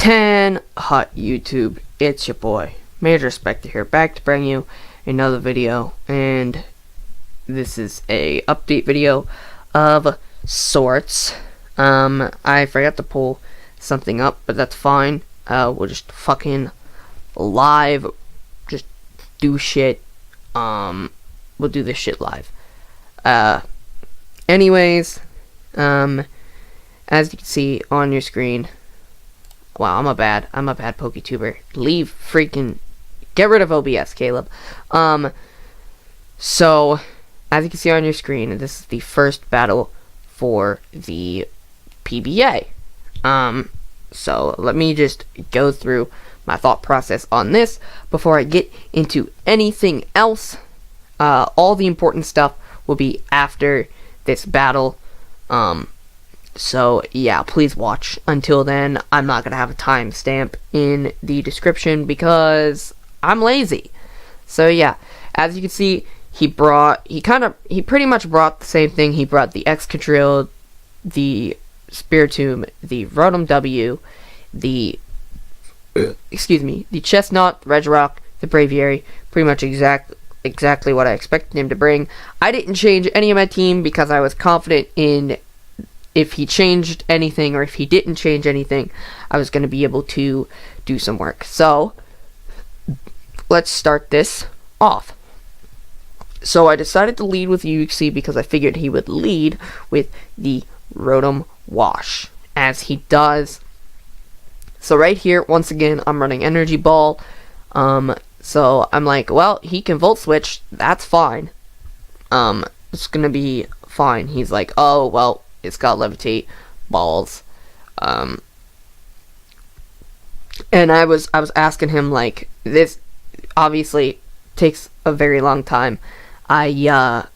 10 hot YouTube, it's your boy Major Spectre here, back to bring you another video, and this is a update video of sorts. I forgot to pull something up, but that's fine. We'll just fucking live, just do shit. We'll do this shit live. Anyways, as you can see on your screen. Wow, I'm a bad PokeTuber. Get rid of OBS, Caleb. So, as you can see on your screen, this is the first battle for the PBA. So let me just go through my thought process on this before I get into anything else. All the important stuff will be after this battle. So, yeah, please watch. Until then, I'm not going to have a timestamp in the description because I'm lazy. So, yeah, as you can see, he pretty much brought the same thing. He brought the Excadrill, the Spiritomb, the Rotom W, the Chestnut, Regirock, the Braviary, pretty much exactly what I expected him to bring. I didn't change any of my team because I was confident in if he changed anything or if he didn't change anything, I was going to be able to do some work. So, let's start this off. So, I decided to lead with Uxie because I figured he would lead with the Rotom Wash, as he does. So, right here, once again, I'm running Energy Ball. So, I'm like, well, he can Volt Switch. That's fine. It's going to be fine. He's like, oh, well, it's got Levitate balls. And I was asking him, like, this obviously takes a very long time. I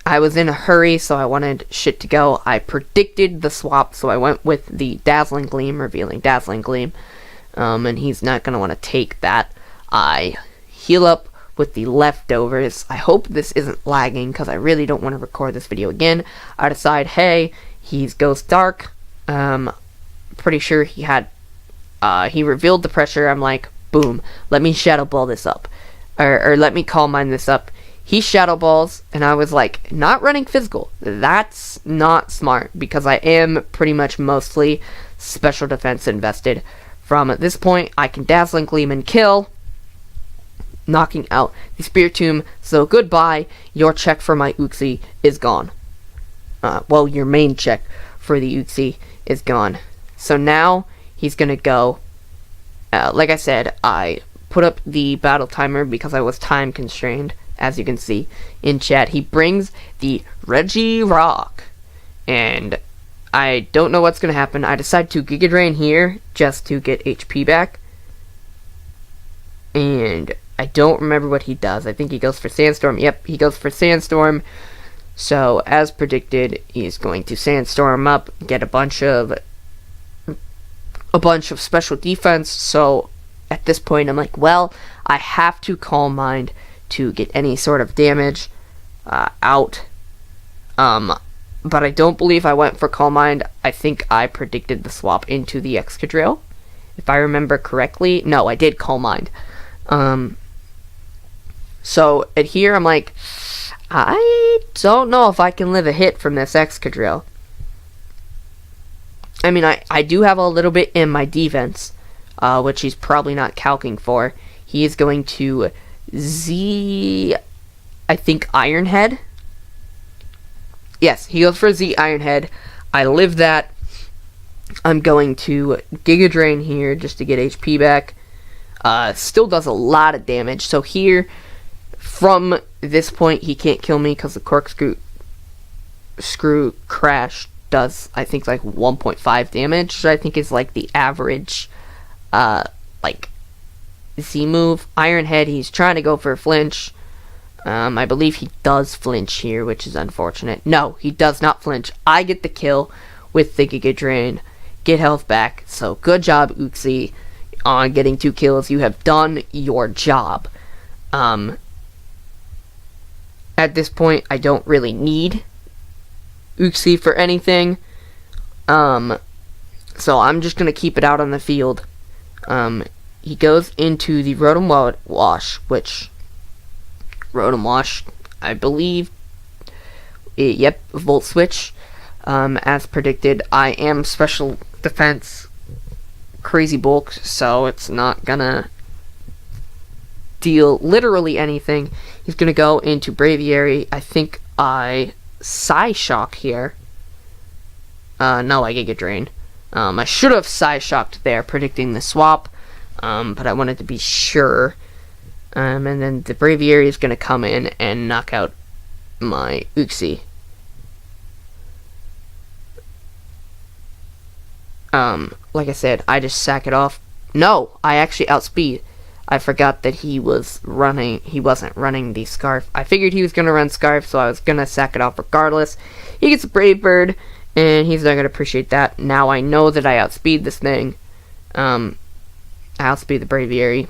was in a hurry, so I wanted shit to go. I predicted the swap, so I went with the Dazzling Gleam, revealing Dazzling Gleam. And he's not going to want to take that. I heal up with the leftovers. I hope this isn't lagging because I really don't want to record this video again. I decide, hey, he's Ghost Dark. Pretty sure he had, he revealed the pressure. I'm like, boom, let me Shadow Ball this up. Or let me Calm Mind this up. He Shadow Balls, and I was like, not running physical. That's not smart because I am pretty much mostly special defense invested. From at this point, I can Dazzling Gleam and kill, knocking out the Spiritomb. So goodbye, your check for my Uxie is gone. Well, your main check for the Uxie is gone. So now he's gonna go, like I said, I put up the battle timer because I was time constrained, as you can see in chat. He brings the Regirock, and I don't know what's gonna happen. I decide to Giga Drain here just to get HP back, and I don't remember what he does. I think he goes for Sandstorm. Yep, he goes for Sandstorm. So, as predicted, he's going to Sandstorm up, get a bunch of special defense. So, at this point, I'm like, well, I have to Calm Mind to get any sort of damage out. But I don't believe I went for Calm Mind. I think I predicted the swap into the Excadrill, if I remember correctly. No, I did Calm Mind. So, at here, I'm like, I don't know if I can live a hit from this Excadrill. I mean, I do have a little bit in my defense, which he's probably not calcing for. He is going to I think, Iron Head. Yes, he goes for Z Iron Head. I live that. I'm going to Giga Drain here just to get HP back. Still does a lot of damage. So here, from this point, he can't kill me because the Corkscrew Crash does, I think, like 1.5 damage, which I think is like the average, like, Z move. Iron Head, he's trying to go for a flinch. I believe he does flinch here, which is unfortunate. No, he does not flinch. I get the kill with the Giga Drain, get health back. So good job, Uxie, on getting 2 kills. You have done your job. At this point, I don't really need Uxie for anything. So I'm just going to keep it out on the field. He goes into the Rotom Wash, which Rotom Wash, I believe, Volt Switch. As predicted, I am special defense crazy bulk, so it's not gonna deal literally anything. He's gonna go into Braviary. I think I Psyshock here. No, I Giga Drain. I should have Psyshocked there, predicting the swap, but I wanted to be sure. And then the Braviary is gonna come in and knock out my Uxie. Like I said, I just sack it off. No, I actually outspeed. I forgot that he wasn't running the Scarf. I figured he was going to run Scarf, so I was going to sack it off regardless. He gets a Brave Bird, and he's not going to appreciate that. Now I know that I outspeed this thing. I outspeed the Braviary.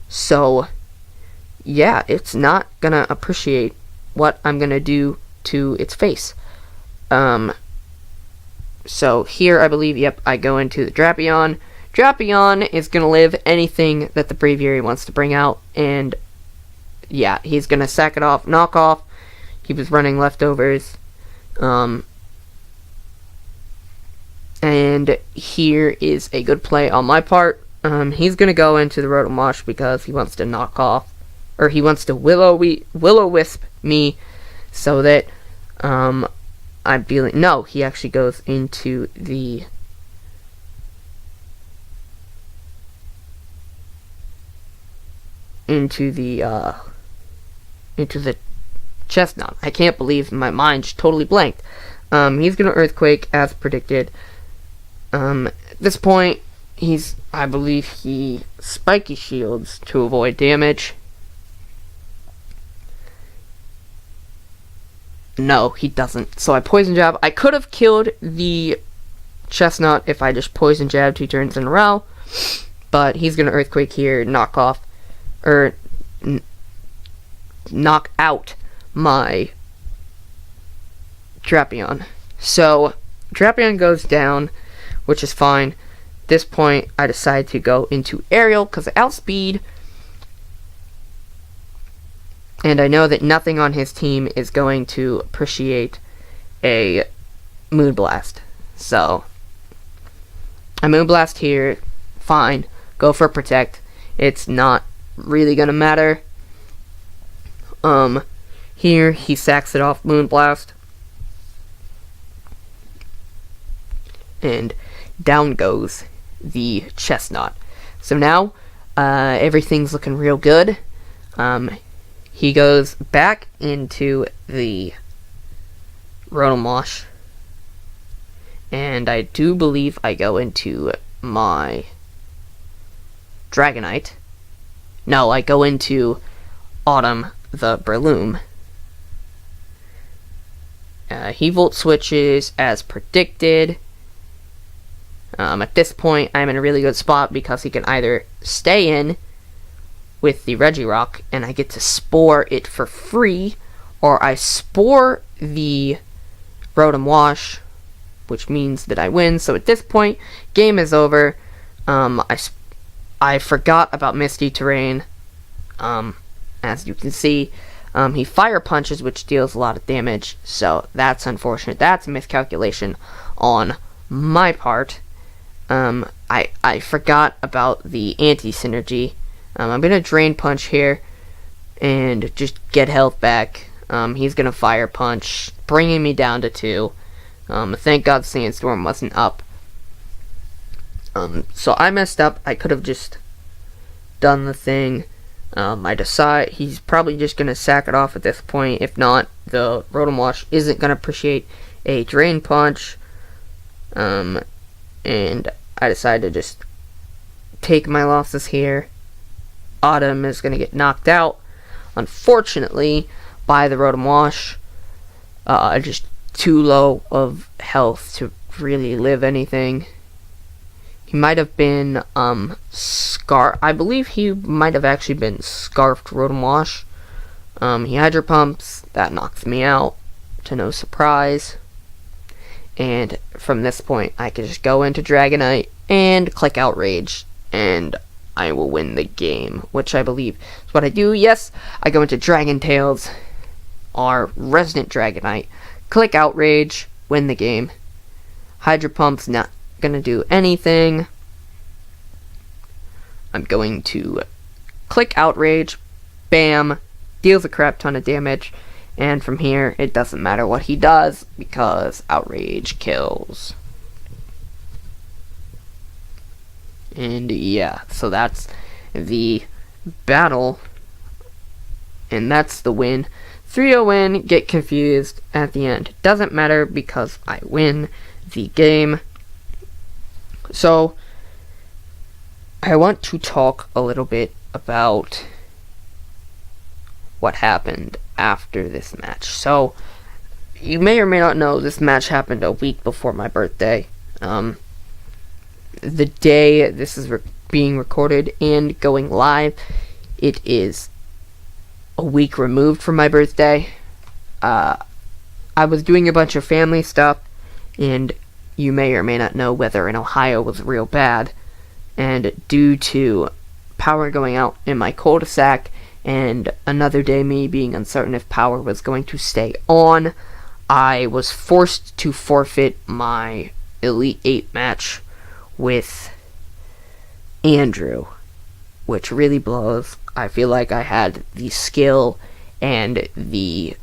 So, yeah, it's not going to appreciate what I'm going to do to its face. So here, I believe, I go into the Drapion. Drapion is going to live anything that the Braviary wants to bring out, and yeah, he's going to sack it off, knock off. He was running leftovers. And here is a good play on my part. He's going to go into the Rotom Wash because he wants to knock off, or he wants to Will-O-Wisp me so that, I'm feeling. No, he actually goes into the Chestnut. I can't believe my mind just totally blanked. He's gonna Earthquake as predicted. At this point, I believe he Spiky Shields to avoid damage. No, he doesn't. So I Poison Jab. I could have killed the Chestnut if I just Poison Jab 2 turns in a row. But he's going to Earthquake here, knock off, or knock out my Drapion. So Drapion goes down, which is fine. At this point, I decide to go into Aerial because I outspeed. And I know that nothing on his team is going to appreciate a Moonblast. So, I Moonblast here, fine. Go for Protect. It's not really going to matter. Here, he sacks it off Moonblast. And down goes the Chestnut. So now, everything's looking real good. He goes back into the Rotom Wash, and I do believe I go into my Dragonite. No, I go into Autumn the Breloom. He Volt Switches as predicted. At this point, I'm in a really good spot because he can either stay in with the Regirock, and I get to Spore it for free, or I Spore the Rotom Wash, which means that I win. So at this point, game is over. I forgot about Misty Terrain. As you can see, he Fire Punches, which deals a lot of damage, so that's unfortunate. That's a miscalculation on my part. I forgot about the anti-synergy. I'm going to Drain Punch here and just get health back. He's going to Fire Punch, bringing me down to 2. Thank God Sandstorm wasn't up. So I messed up. I could have just done the thing. I decide he's probably just going to sack it off at this point. If not, the Rotom Wash isn't going to appreciate a Drain Punch. And I decided to just take my losses here. Autumn is going to get knocked out, unfortunately, by the Rotom Wash. Just too low of health to really live anything. He might have been, I believe he might have actually been Scarfed Rotom Wash. He Hydro Pumps, that knocks me out, to no surprise. and from this point I can just go into Dragonite and click Outrage, and I will win the game, which I believe is what I do. Yes, I go into Dragon Tails, our Resident Dragonite, click Outrage, win the game. Hydro Pump's not gonna do anything. I'm going to click Outrage, bam, deals a crap ton of damage, and from here it doesn't matter what he does because Outrage kills. And yeah, so that's the battle, and that's the win. 3-0 win, get confused at the end. Doesn't matter because I win the game. So I want to talk a little bit about what happened after this match. So you may or may not know this match happened a week before my birthday. The day this is being recorded and going live, it is a week removed from my birthday. I was doing a bunch of family stuff, and you may or may not know weather in Ohio was real bad, and due to power going out in my cul-de-sac and another day me being uncertain if power was going to stay on, I was forced to forfeit my Elite 8 match with Andrew, which really blows. I feel like I had the skill and the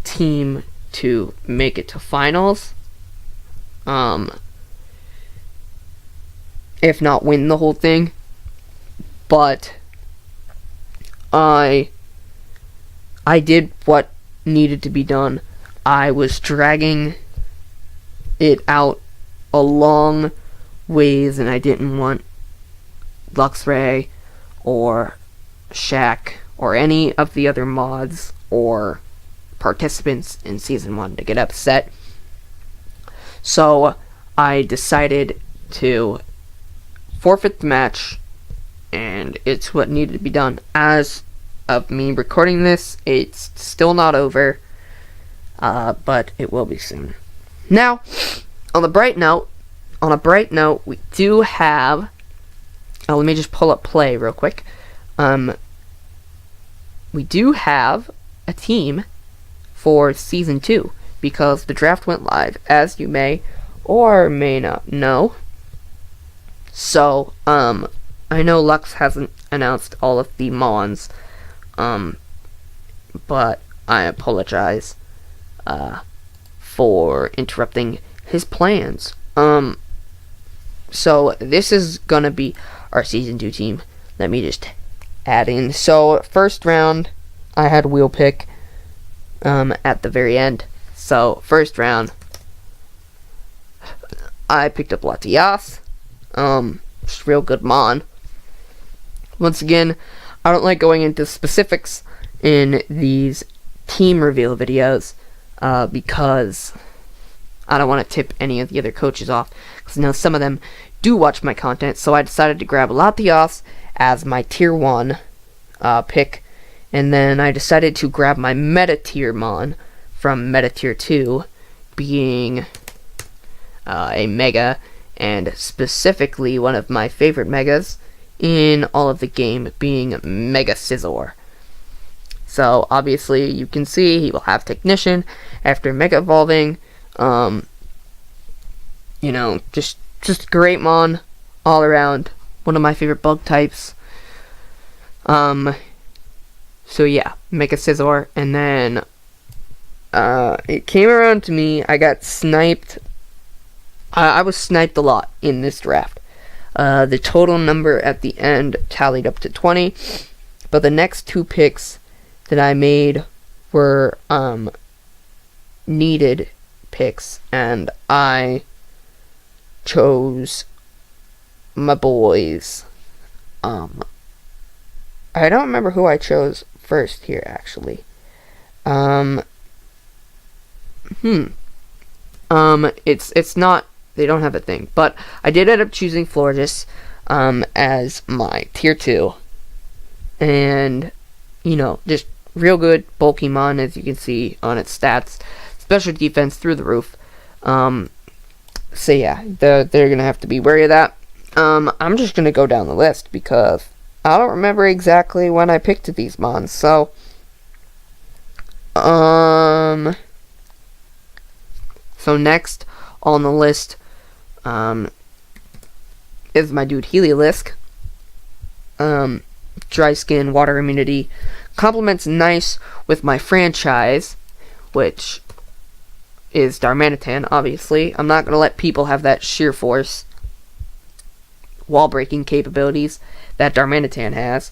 team to make it to finals, if not win the whole thing, but I did what needed to be done. I was dragging it out a long ways, and I didn't want Luxray or Shaq or any of the other mods or participants in Season 1 to get upset. So I decided to forfeit the match, and it's what needed to be done. As of me recording this, it's still not over, but it will be soon. Now, on a bright note, we do have... Oh, let me just pull up play real quick. We do have a team for Season 2, because the draft went live, as you may or may not know. So, I know Lux hasn't announced all of the Mons, but I apologize for interrupting his plans. So this is gonna be our Season 2 team. Let me just add in. So first round, I had wheel pick at the very end. So first round, I picked up Latias. Just real good Mon. Once again, I don't like going into specifics in these team reveal videos because I don't want to tip any of the other coaches off, because I know some of them do watch my content. So I decided to grab Latias as my tier 1 pick, and then I decided to grab my meta tier Mon from meta tier 2, being a mega, and specifically one of my favorite megas in all of the game, being Mega Scizor. So obviously you can see he will have Technician after Mega Evolving. You know, just great Mon all around. One of my favorite bug types. So yeah, Mega Scizor, and then it came around to me. I got sniped. I was sniped a lot in this draft. The total number at the end tallied up to 20, but the next 2 picks that I made were needed picks, and I chose my boys. I don't remember who I chose first here, actually. It's not, they don't have a thing, but I did end up choosing Florges as my tier 2, and you know, just real good bulky Mon, as you can see on its stats. Special defense through the roof. So yeah, they're gonna have to be wary of that. I'm just gonna go down the list because I don't remember exactly when I picked these mons. So, so next on the list, is my dude Heliolisk. Dry skin, water immunity, complements nice with my franchise, which is Darmanitan, obviously. I'm not going to let people have that sheer force, wall breaking capabilities that Darmanitan has.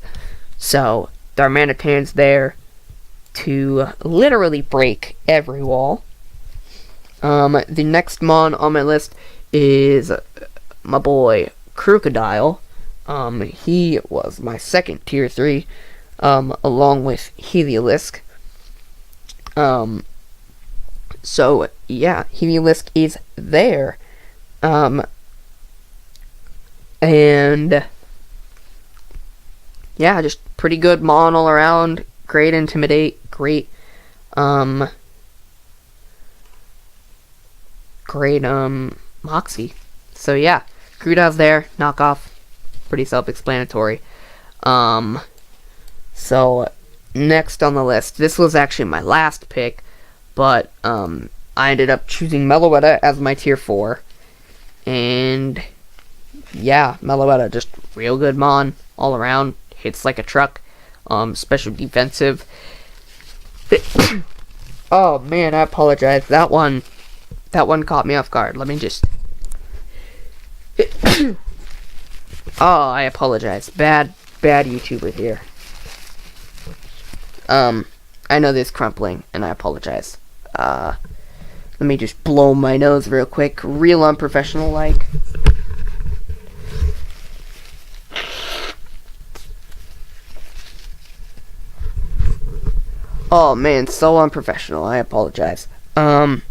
So, Darmanitan's there to literally break every wall. The next mon on my list is my boy Crocodile. He was my second tier 3, along with Heliolisk. So, yeah, Heliolisk is there. And, yeah, just pretty good mon all around. Great Intimidate, great, Moxie. So, yeah, Crocodile's there, knockoff. Pretty self-explanatory. So next on the list, this was actually my last pick, but I ended up choosing Meloetta as my tier 4, and yeah, Meloetta, just real good mon all around, hits like a truck, special defensive. Oh man, I apologize. That one caught me off guard. Let me just. Oh, I apologize. Bad YouTuber here. I know there's crumpling, and I apologize. Let me just blow my nose real quick. Real unprofessional like. Oh man, so unprofessional. I apologize. But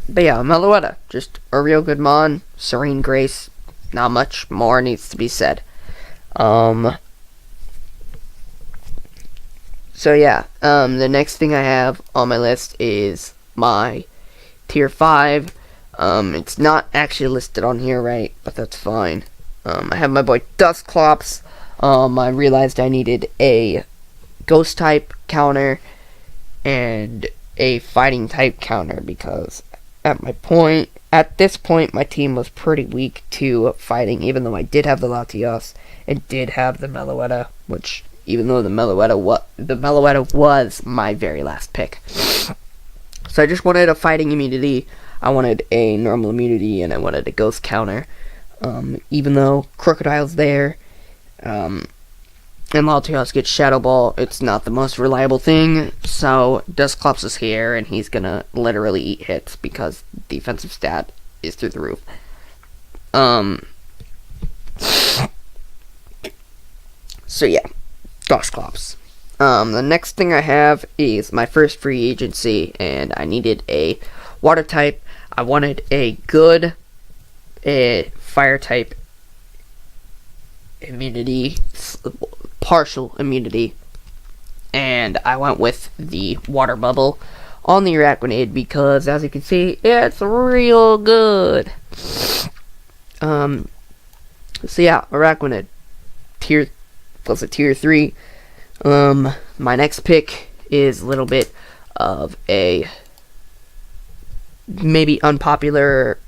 yeah, Meloetta, just a real good mon. Serene Grace. Not much more needs to be said. So yeah, the next thing I have on my list is my tier 5. It's not actually listed on here, right? But that's fine. I have my boy Dusclops. I realized I needed a ghost type counter and a fighting type counter because at this point, my team was pretty weak to fighting, even though I did have the Latios and did have the Meloetta, which, even though the Meloetta was my very last pick. So I just wanted a fighting immunity, I wanted a normal immunity, and I wanted a ghost counter. Even though Crocodile's there, and Latios gets Shadow Ball, it's not the most reliable thing, so Dusclops is here, and he's gonna literally eat hits, because defensive stat is through the roof. So yeah, Dusclops. The next thing I have is my first free agency, and I needed a water type. I wanted a good fire type immunity, partial immunity, and I went with the water bubble on the Araquanid because, as you can see, it's real good. So yeah, Araquanid tier 3. My next pick is a little bit of a maybe unpopular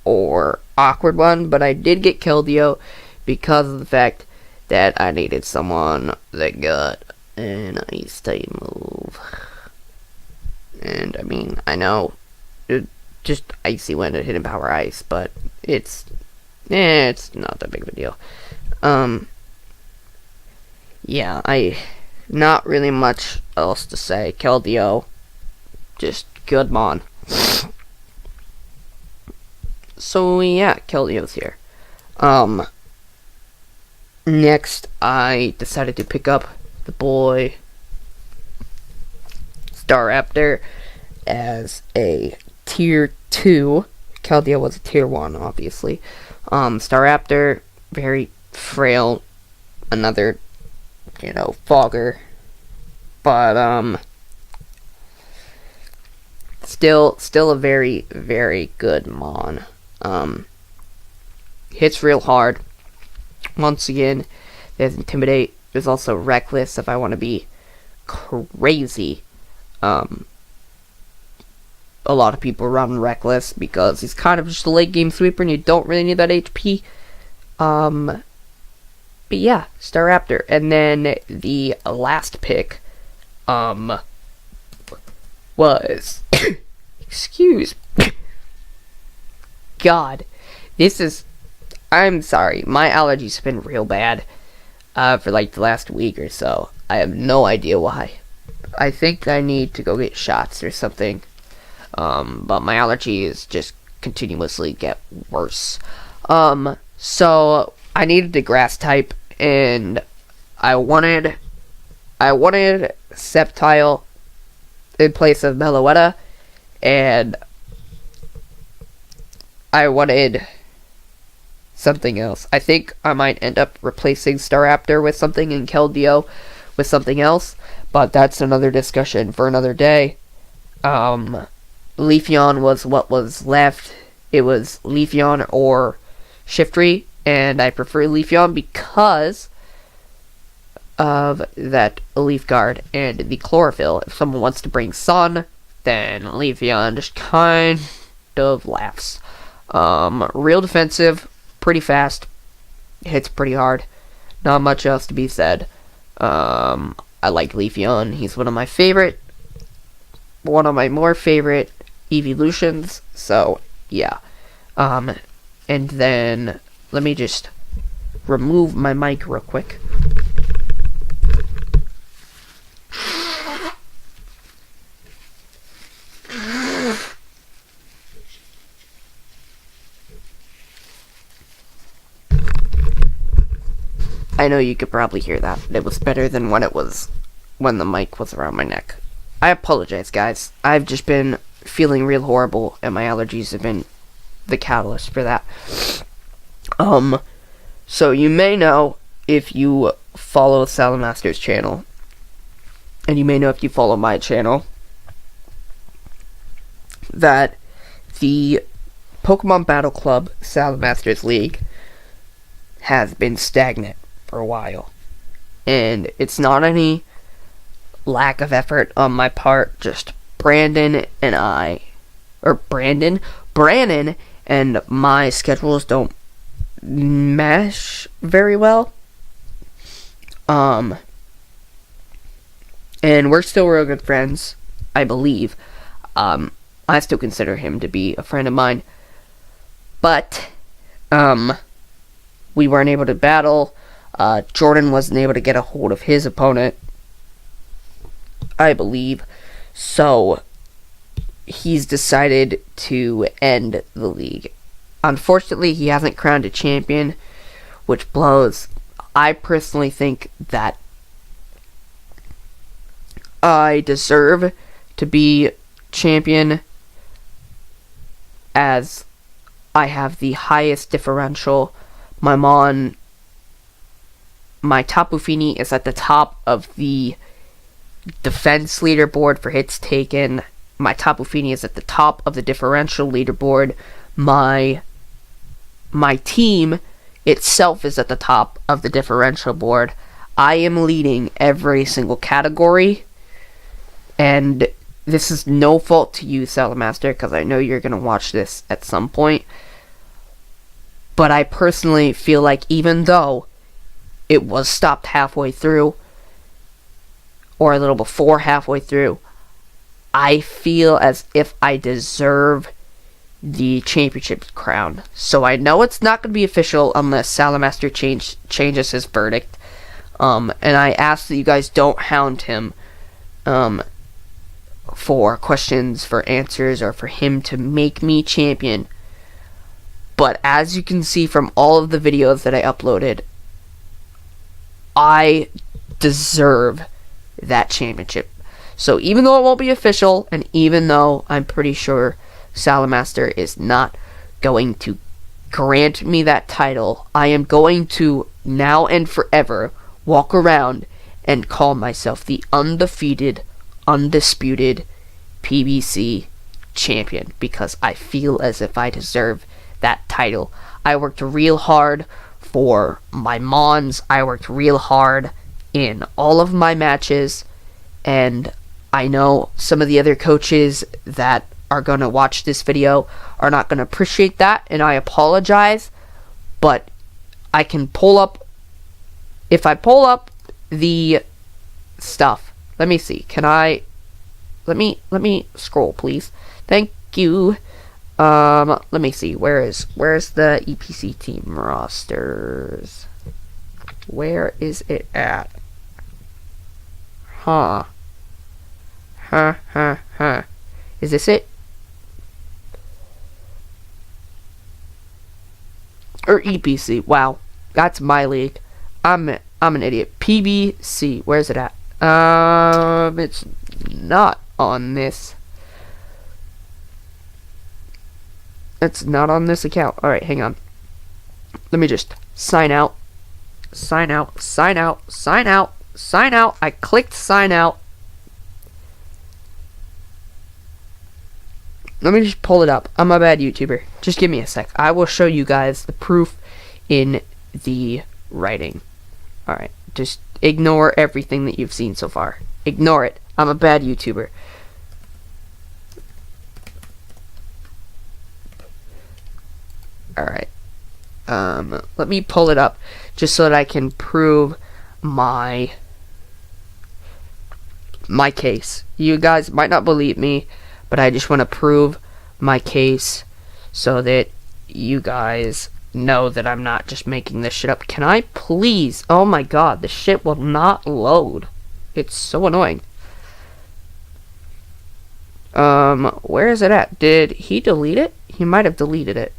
or awkward one, but I did get Keldeo because of the fact that I needed someone that got an ice type move. And I mean, I know it just Icy Wind and Hidden Power Ice, but it's not that big of a deal. Yeah, not really much else to say. Keldeo, just good mon. So yeah, Keldeo's here. Next, I decided to pick up the boy Staraptor as a tier 2. Keldeo was a tier 1, obviously. Staraptor, very frail, another, fogger. But, Still a very, very good mon. Hits real hard. Once again, there's Intimidate. There's also Reckless if I want to be crazy. A lot of people run Reckless because he's kind of just a late game sweeper and you don't really need that HP. But yeah, Staraptor. And then the last pick was excuse God. I'm sorry, my allergies have been real bad for like the last week or so. I have no idea why. I think I need to go get shots or something. But my allergies just continuously get worse. So I needed a grass type, and I wanted Sceptile in place of Meloetta, and I wanted something else. I think I might end up replacing Staraptor with something and Keldeo with something else, but that's another discussion for another day. Leafeon was what was left. It was Leafeon or Shiftry, and I prefer Leafeon because of that Leaf Guard and the Chlorophyll. If someone wants to bring Sun, then Leafeon just kind of laughs. Real defensive, pretty fast, hits pretty hard. Not much else to be said. I like Leafeon. He's one of my more favorite evolutions. So yeah. And then let me just remove my mic real quick. I know you could probably hear that. It was better than when the mic was around my neck. I apologize, guys. I've just been feeling real horrible, and my allergies have been the catalyst for that. So you may know if you follow Salamaster's channel, and you may know if you follow my channel, that the Pokemon Battle Club Salamasters League has been stagnant for a while. And it's not any lack of effort on my part, just Brandon and my schedules don't mesh very well. And we're still real good friends, I believe. I still consider him to be a friend of mine. But, we weren't able to battle. Jordan wasn't able to get a hold of his opponent, I believe. So, he's decided to end the league. Unfortunately, he hasn't crowned a champion, which blows. I personally think that I deserve to be champion, as I have the highest differential. My Tapu Fini is at the top of the defense leaderboard for hits taken. My Tapu Fini is at the top of the differential leaderboard. My team itself is at the top of the differential board. I am leading every single category, and this is no fault to you, Salamaster, because I know you're going to watch this at some point. But I personally feel like even though it was stopped halfway through, or a little before halfway through, I feel as if I deserve the championship crown. So I know it's not going to be official unless Salamaster changes his verdict. And I ask that you guys don't hound him for questions, for answers, or for him to make me champion. But as you can see from all of the videos that I uploaded, I deserve that championship. So even though it won't be official, and even though I'm pretty sure Salamaster is not going to grant me that title, I am going to now and forever walk around and call myself the undefeated, undisputed PBC champion because I feel as if I deserve that title. I worked real hard for my Mons. I worked real hard in all of my matches, and I know some of the other coaches that are going to watch this video are not going to appreciate that, and I apologize, but I can pull up, if I pull up the stuff, let me see, can I, let me scroll, please, thank you. Let me see, where's the EPC team rosters? Where is it at? Huh. Is this it? Or EPC. Wow. That's my league. I'm an idiot. PBC. Where's it at? It's not on this. It's not on this account. Alright, hang on. Let me just sign out. Sign out. Sign out. Sign out. Sign out. I clicked sign out. Let me just pull it up. I'm a bad YouTuber. Just give me a sec. I will show you guys the proof in the writing. Alright. Just ignore everything that you've seen so far. Ignore it. I'm a bad YouTuber. Alright. Let me pull it up just so that I can prove my case. You guys might not believe me, but I just want to prove my case so that you guys know that I'm not just making this shit up. Can I please? Oh my god, the shit will not load. It's so annoying. Where is it at? Did he delete it? He might have deleted it.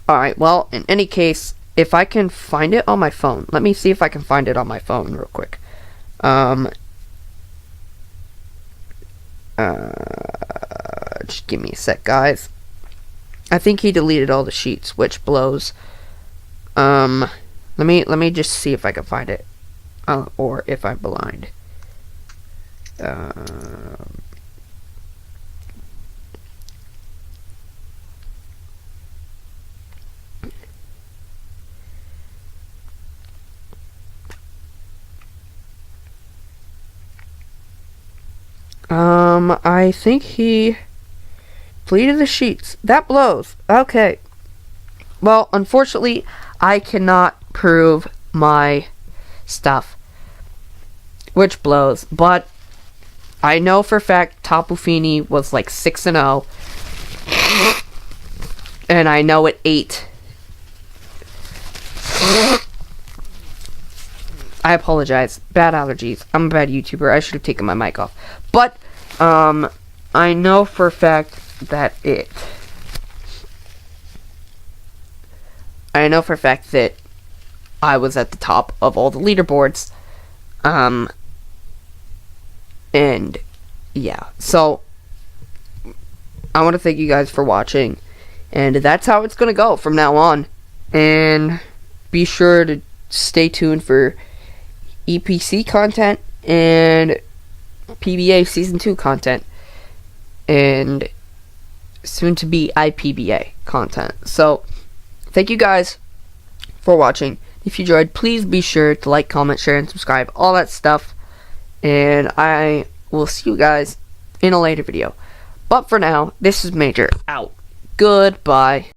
Alright, well, in any case, if I can find it on my phone, let me see if I can find it on my phone real quick. Just give me a sec, guys. I think he deleted all the sheets, which blows. Let me just see if I can find it. Or if I'm blind. I think he deleted the sheets. That blows. Okay. Well, unfortunately, I cannot prove my stuff, which blows. But I know for a fact Tapu Fini was like 6-0, and I know it 8. I apologize. Bad allergies. I'm a bad YouTuber. I should have taken my mic off. But, I know for a fact that I know for a fact that I was at the top of all the leaderboards. And, yeah. So, I want to thank you guys for watching. And that's how it's going to go from now on. And be sure to stay tuned for EPC content and PBA Season 2 content, and soon to be IPBA content. So, thank you guys for watching. If you enjoyed, please be sure to like, comment, share, and subscribe, all that stuff. And I will see you guys in a later video. But for now, this is Major out. Goodbye.